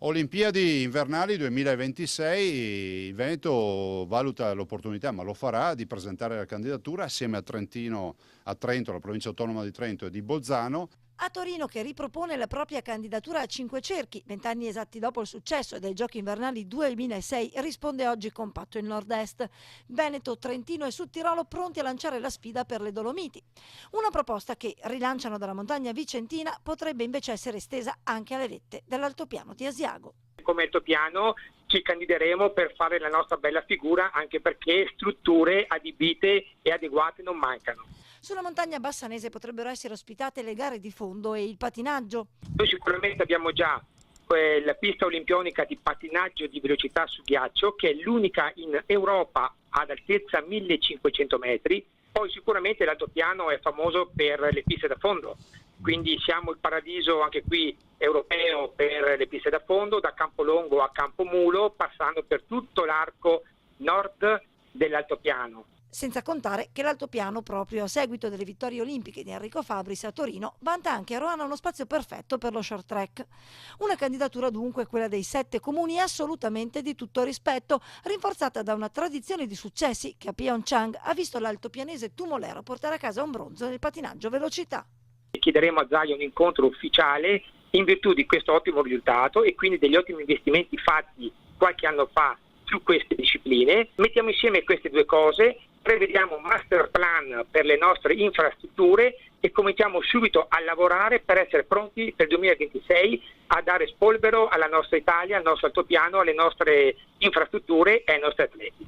Olimpiadi invernali 2026, il Veneto valuta l'opportunità, ma lo farà, di presentare la candidatura assieme a Trento, la provincia autonoma di Trento e di Bolzano. A Torino, che ripropone la propria candidatura a Cinque Cerchi, 20 anni esatti dopo il successo dei Giochi Invernali 2006, risponde oggi compatto il Nord-Est. Veneto, Trentino e Sudtirolo pronti a lanciare la sfida per le Dolomiti. Una proposta che, rilanciano dalla montagna vicentina, potrebbe invece essere estesa anche alle vette dell'altopiano di Asiago. Come altopiano ci candideremo per fare la nostra bella figura, anche perché strutture adibite e adeguate non mancano. Sulla montagna bassanese potrebbero essere ospitate le gare di fondo e il patinaggio. Noi sicuramente abbiamo già la pista olimpionica di patinaggio di velocità su ghiaccio, che è l'unica in Europa ad altezza 1500 metri. Poi sicuramente l'altopiano è famoso per le piste da fondo, quindi siamo il paradiso anche qui europeo per le piste da fondo, da Campolongo a Campomulo, passando per tutto l'arco nord dell'altopiano. Senza contare che l'altopiano, proprio a seguito delle vittorie olimpiche di Enrico Fabris a Torino, vanta anche a Roanna uno spazio perfetto per lo short track. Una candidatura dunque, quella dei 7 comuni, assolutamente di tutto rispetto, rinforzata da una tradizione di successi che a Pyeongchang ha visto l'altopianese Tumolero portare a casa un bronzo nel patinaggio velocità. Chiederemo a Zaia un incontro ufficiale in virtù di questo ottimo risultato e quindi degli ottimi investimenti fatti qualche anno fa su queste discipline. Mettiamo insieme queste due cose, prevediamo un master plan per le nostre infrastrutture e cominciamo subito a lavorare per essere pronti per il 2026 a dare spolvero alla nostra Italia, al nostro altopiano, alle nostre infrastrutture e ai nostri atleti.